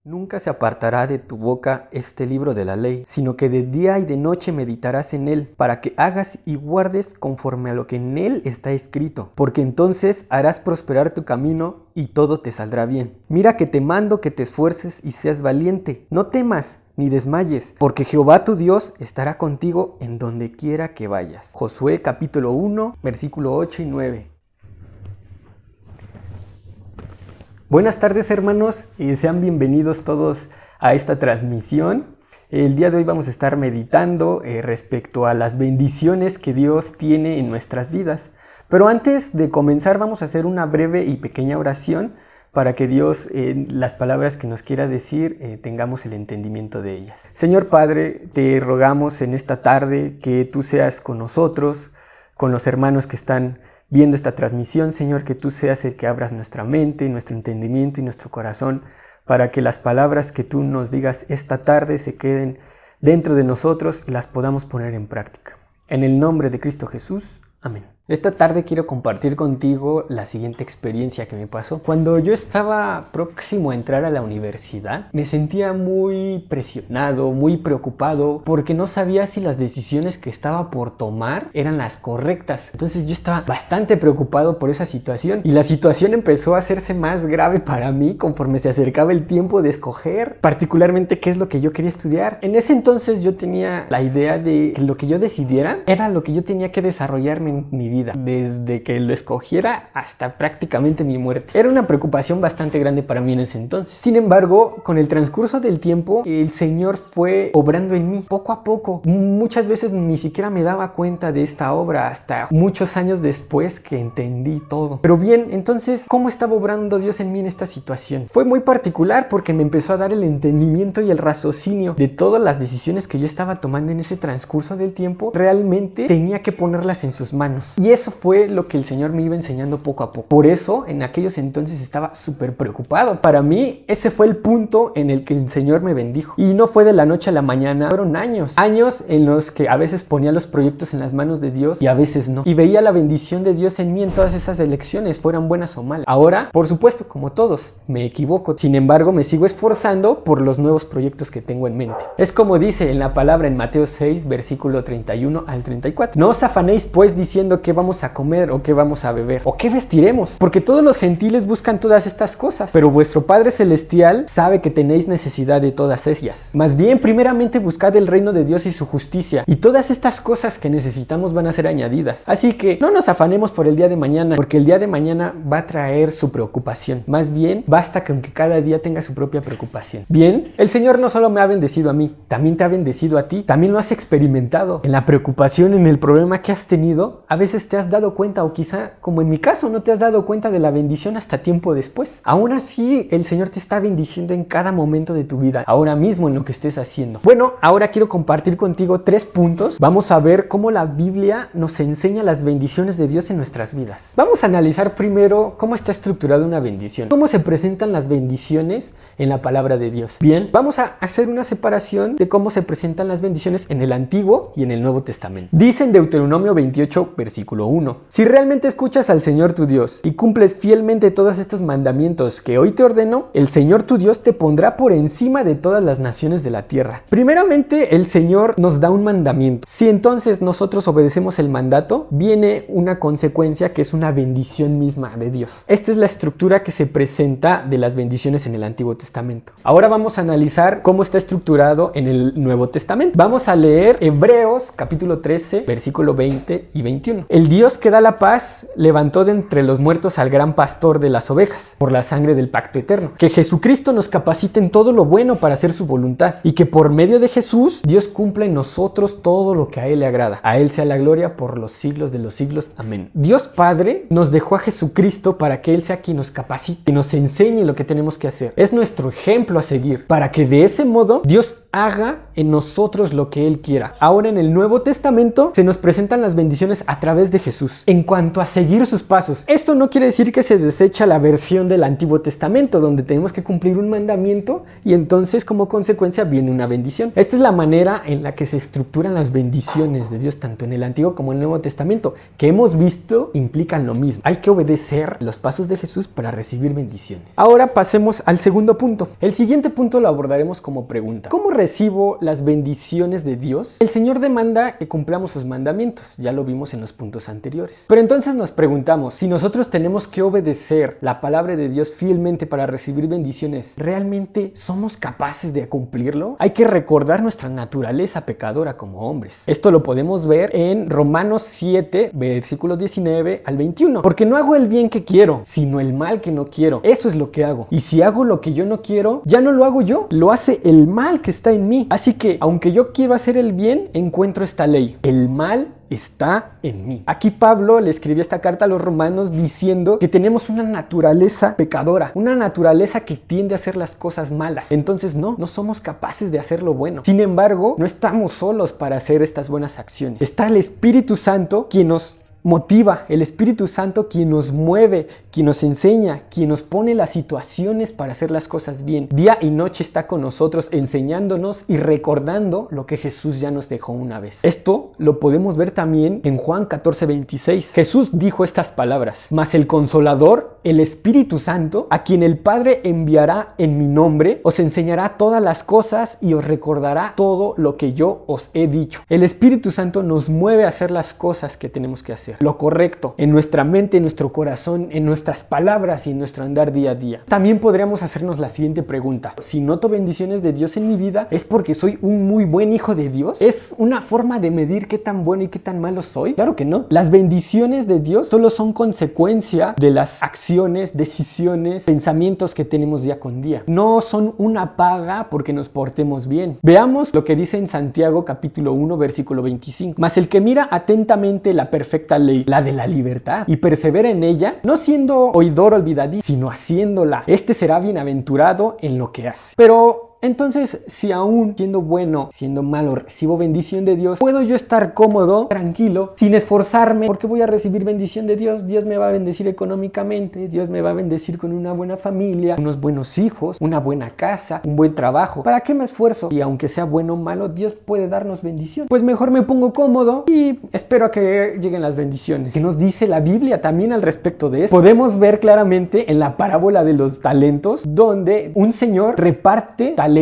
Nunca se apartará de tu boca este libro de la ley, sino que de día y de noche meditarás en él, para que hagas y guardes conforme a lo que en él está escrito, porque entonces harás prosperar tu camino y todo te saldrá bien. Mira que te mando que te esfuerces y seas valiente, no temas ni desmayes, porque Jehová tu Dios estará contigo en donde quiera que vayas. Josué capítulo 1, versículo 8 y 9. Buenas tardes, hermanos, y sean bienvenidos todos a esta transmisión. El día de hoy vamos a estar meditando respecto a las bendiciones que Dios tiene en nuestras vidas. Pero antes de comenzar vamos a hacer una breve y pequeña oración para que Dios, las palabras que nos quiera decir, tengamos el entendimiento de ellas. Señor Padre, te rogamos en esta tarde que tú seas con nosotros, con los hermanos que están viendo esta transmisión, Señor, que tú seas el que abras nuestra mente, nuestro entendimiento y nuestro corazón para que las palabras que tú nos digas esta tarde se queden dentro de nosotros y las podamos poner en práctica. En el nombre de Cristo Jesús, amén. Esta tarde quiero compartir contigo la siguiente experiencia que me pasó. Cuando yo estaba próximo a entrar a la universidad, me sentía muy presionado, muy preocupado, porque no sabía si las decisiones que estaba por tomar eran las correctas. Entonces yo estaba bastante preocupado por esa situación y la situación empezó a hacerse más grave para mí conforme se acercaba el tiempo de escoger particularmente qué es lo que yo quería estudiar. En ese entonces yo tenía la idea de que lo que yo decidiera era lo que yo tenía que desarrollarme en mi vida, desde que lo escogiera hasta prácticamente mi muerte. Era una preocupación bastante grande para mí en ese entonces. Sin embargo, con el transcurso del tiempo, el Señor fue obrando en mí poco a poco. Muchas veces ni siquiera me daba cuenta de esta obra hasta muchos años después que entendí todo. Pero bien, entonces, ¿cómo estaba obrando Dios en mí en esta situación? Fue muy particular porque me empezó a dar el entendimiento y el raciocinio de todas las decisiones que yo estaba tomando en ese transcurso del tiempo. Realmente tenía que ponerlas en sus manos. Y eso fue lo que el Señor me iba enseñando poco a poco. Por eso, en aquellos entonces estaba súper preocupado. Para mí, ese fue el punto en el que el Señor me bendijo. Y no fue de la noche a la mañana, fueron años. Años en los que a veces ponía los proyectos en las manos de Dios y a veces no. Y veía la bendición de Dios en mí en todas esas elecciones, fueran buenas o malas. Ahora, por supuesto, como todos, me equivoco. Sin embargo, me sigo esforzando por los nuevos proyectos que tengo en mente. Es como dice en la palabra en Mateo 6, versículo 31 al 34. No os afanéis pues diciendo qué vamos a comer o qué vamos a beber o qué vestiremos, porque todos los gentiles buscan todas estas cosas, pero vuestro Padre Celestial sabe que tenéis necesidad de todas ellas. Más bien, primeramente buscad el reino de Dios y su justicia, y todas estas cosas que necesitamos van a ser añadidas. Así que no nos afanemos por el día de mañana, porque el día de mañana va a traer su preocupación. Más bien, basta con que cada día tenga su propia preocupación. Bien, el Señor no solo me ha bendecido a mí, también te ha bendecido a ti, también lo has experimentado. En la preocupación, en el problema que has tenido, a veces te has dado cuenta, o quizá, como en mi caso, no te has dado cuenta de la bendición hasta tiempo después. Aún así, el Señor te está bendiciendo en cada momento de tu vida, ahora mismo en lo que estés haciendo. Bueno, ahora quiero compartir contigo 3 puntos. Vamos a ver cómo la Biblia nos enseña las bendiciones de Dios en nuestras vidas. Vamos a analizar primero cómo está estructurada una bendición, cómo se presentan las bendiciones en la palabra de Dios. Bien, vamos a hacer una separación de cómo se presentan las bendiciones en el Antiguo y en el Nuevo Testamento. Dice en Deuteronomio 28, versículo 1. Si realmente escuchas al Señor tu Dios y cumples fielmente todos estos mandamientos que hoy te ordeno, el Señor tu Dios te pondrá por encima de todas las naciones de la tierra. Primeramente, el Señor nos da un mandamiento. Si entonces nosotros obedecemos el mandato, viene una consecuencia que es una bendición misma de Dios. Esta es la estructura que se presenta de las bendiciones en el Antiguo Testamento. Ahora vamos a analizar cómo está estructurado en el Nuevo Testamento. Vamos a leer Hebreos capítulo 13, versículo 20 y 21. El Dios que da la paz levantó de entre los muertos al gran pastor de las ovejas por la sangre del pacto eterno. Que Jesucristo nos capacite en todo lo bueno para hacer su voluntad y que por medio de Jesús Dios cumpla en nosotros todo lo que a Él le agrada. A Él sea la gloria por los siglos de los siglos. Amén. Dios Padre nos dejó a Jesucristo para que Él sea quien nos capacite y nos enseñe lo que tenemos que hacer. Es nuestro ejemplo a seguir para que de ese modo Dios haga en nosotros lo que Él quiera. Ahora en el Nuevo Testamento se nos presentan las bendiciones a través de Jesús, en cuanto a seguir sus pasos. Esto no quiere decir que se desecha la versión del Antiguo Testamento, donde tenemos que cumplir un mandamiento y entonces como consecuencia viene una bendición. Esta es la manera en la que se estructuran las bendiciones de Dios, tanto en el Antiguo como en el Nuevo Testamento, que hemos visto implican lo mismo. Hay que obedecer los pasos de Jesús para recibir bendiciones. Ahora pasemos al segundo punto. El siguiente punto lo abordaremos como pregunta. ¿Cómo recibo las bendiciones de Dios? El Señor demanda que cumplamos sus mandamientos. Ya lo vimos en los puntos anteriores. Pero entonces nos preguntamos, si nosotros tenemos que obedecer la palabra de Dios fielmente para recibir bendiciones, ¿realmente somos capaces de cumplirlo? Hay que recordar nuestra naturaleza pecadora como hombres. Esto lo podemos ver en Romanos 7, versículos 19 al 21. Porque no hago el bien que quiero, sino el mal que no quiero. Eso es lo que hago. Y si hago lo que yo no quiero, ya no lo hago yo, lo hace el mal que está en mí. Así que, aunque yo quiero hacer el bien, encuentro esta ley. El mal está en mí. Aquí Pablo le escribió esta carta a los romanos diciendo que tenemos una naturaleza pecadora, una naturaleza que tiende a hacer las cosas malas. Entonces no somos capaces de hacer lo bueno. Sin embargo, no estamos solos para hacer estas buenas acciones. Está el Espíritu Santo quien nos motiva, el Espíritu Santo quien nos mueve, quien nos enseña, quien nos pone las situaciones para hacer las cosas bien. Día y noche está con nosotros enseñándonos y recordando lo que Jesús ya nos dejó una vez. Esto lo podemos ver también en Juan 14:26. Jesús dijo estas palabras: mas el Consolador, el Espíritu Santo, a quien el Padre enviará en mi nombre, os enseñará todas las cosas y os recordará todo lo que yo os he dicho. El Espíritu Santo nos mueve a hacer las cosas que tenemos que hacer, lo correcto, en nuestra mente, en nuestro corazón, en nuestras palabras y en nuestro andar día a día. También podríamos hacernos la siguiente pregunta: si noto bendiciones de Dios en mi vida, ¿es porque soy un muy buen hijo de Dios? ¿Es una forma de medir qué tan bueno y qué tan malo soy? Claro que no. Las bendiciones de Dios solo son consecuencia de las acciones, decisiones, pensamientos que tenemos día con día. No son una paga porque nos portemos bien. Veamos lo que dice en Santiago capítulo 1 versículo 25. Mas el que mira atentamente la perfecta ley, la de la libertad, y persevera en ella, no siendo oidor olvidadizo, sino haciéndola, este será bienaventurado en lo que hace. Pero entonces, si aún siendo bueno, siendo malo, recibo bendición de Dios, ¿puedo yo estar cómodo, tranquilo, sin esforzarme? Porque voy a recibir bendición de Dios. Dios me va a bendecir económicamente, Dios me va a bendecir con una buena familia, unos buenos hijos, una buena casa, un buen trabajo. ¿Para qué me esfuerzo? Y aunque sea bueno o malo, Dios puede darnos bendición. Pues mejor me pongo cómodo y espero a que lleguen las bendiciones. ¿Qué nos dice la Biblia también al respecto de esto? Podemos ver claramente en la parábola de los talentos, donde un señor reparte talentos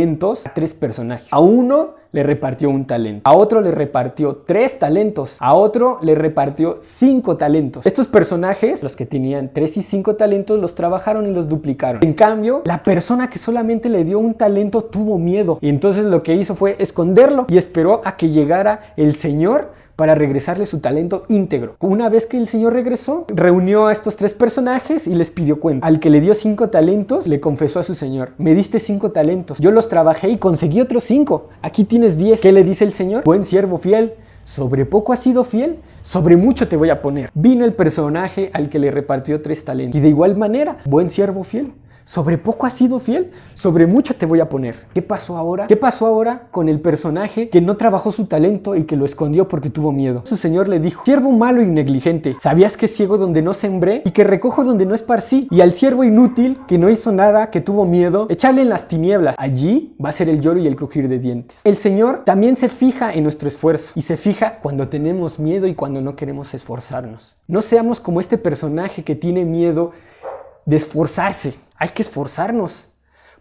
a tres personajes. A uno le repartió un talento, a otro le repartió 3 talentos, a otro le repartió 5 talentos. Estos personajes, los que tenían 3 y 5 talentos, los trabajaron y los duplicaron. En cambio, la persona que solamente le dio un talento tuvo miedo y entonces lo que hizo fue esconderlo y esperó a que llegara el Señor para regresarle su talento íntegro. Una vez que el Señor regresó, reunió a estos 3 personajes y les pidió cuenta. Al que le dio 5 talentos, le confesó a su Señor: me diste 5 talentos, yo los trabajé y conseguí otros 5. Aquí tienes 10. ¿Qué le dice el Señor? Buen siervo fiel, sobre poco has sido fiel, sobre mucho te voy a poner. Vino el personaje al que le repartió 3 talentos y de igual manera: buen siervo fiel, sobre poco has sido fiel, sobre mucho te voy a poner. ¿Qué pasó ahora? ¿Qué pasó ahora con el personaje que no trabajó su talento y que lo escondió porque tuvo miedo? Su Señor le dijo: siervo malo y negligente, ¿sabías que ciego donde no sembré y que recojo donde no esparcí? Y al siervo inútil que no hizo nada, que tuvo miedo, échale en las tinieblas. Allí va a ser el lloro y el crujir de dientes. El Señor también se fija en nuestro esfuerzo y se fija cuando tenemos miedo y cuando no queremos esforzarnos. No seamos como este personaje que tiene miedo de esforzarse. Hay que esforzarnos,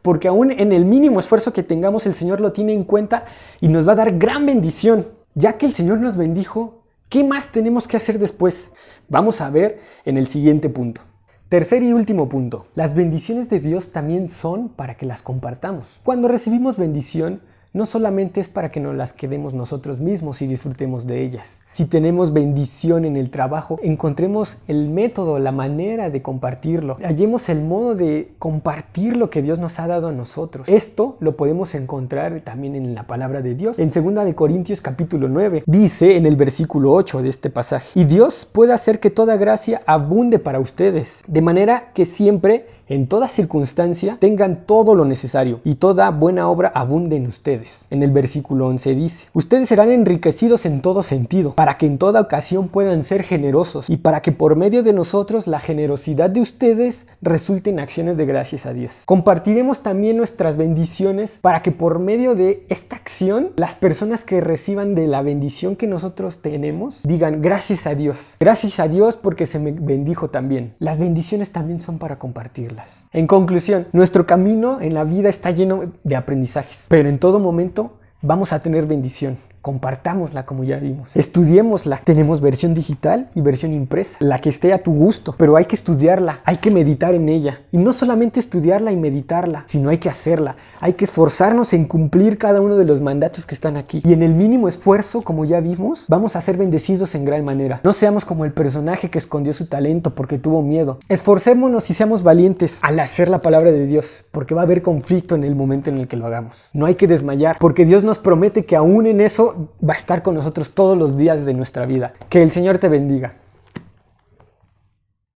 porque aún en el mínimo esfuerzo que tengamos, el Señor lo tiene en cuenta y nos va a dar gran bendición. Ya que el Señor nos bendijo, ¿qué más tenemos que hacer después? Vamos a ver en el siguiente punto. Tercer y último punto. Las bendiciones de Dios también son para que las compartamos. Cuando recibimos bendición, no solamente es para que nos las quedemos nosotros mismos y disfrutemos de ellas. Si tenemos bendición en el trabajo, encontremos el método, la manera de compartirlo. Hallemos el modo de compartir lo que Dios nos ha dado a nosotros. Esto lo podemos encontrar también en la palabra de Dios. En 2 de Corintios capítulo 9, dice en el versículo 8 de este pasaje: y Dios puede hacer que toda gracia abunde para ustedes, de manera que siempre, en toda circunstancia, tengan todo lo necesario y toda buena obra abunde en ustedes. ustedes. En el versículo 11 dice: ustedes serán enriquecidos en todo sentido, para que en toda ocasión puedan ser generosos y para que por medio de nosotros la generosidad de ustedes resulte en acciones de gracias a Dios. Compartiremos también nuestras bendiciones para que por medio de esta acción las personas que reciban de la bendición que nosotros tenemos digan gracias a Dios. Gracias a Dios porque se me bendijo también. Las bendiciones también son para compartirlas. En conclusión, nuestro camino en la vida está lleno de aprendizajes, pero en todo momento vamos a tener bendición. Compartámosla como ya vimos. Estudiémosla. Tenemos versión digital y versión impresa. La que esté a tu gusto. Pero hay que estudiarla. Hay que meditar en ella. Y no solamente estudiarla y meditarla, sino hay que hacerla. Hay que esforzarnos en cumplir cada uno de los mandatos que están aquí. Y en el mínimo esfuerzo, como ya vimos, vamos a ser bendecidos en gran manera. No seamos como el personaje que escondió su talento porque tuvo miedo. Esforcémonos y seamos valientes al hacer la palabra de Dios, porque va a haber conflicto en el momento en el que lo hagamos. No hay que desmayar, porque Dios nos promete que aún en eso va a estar con nosotros todos los días de nuestra vida. Que el Señor te bendiga.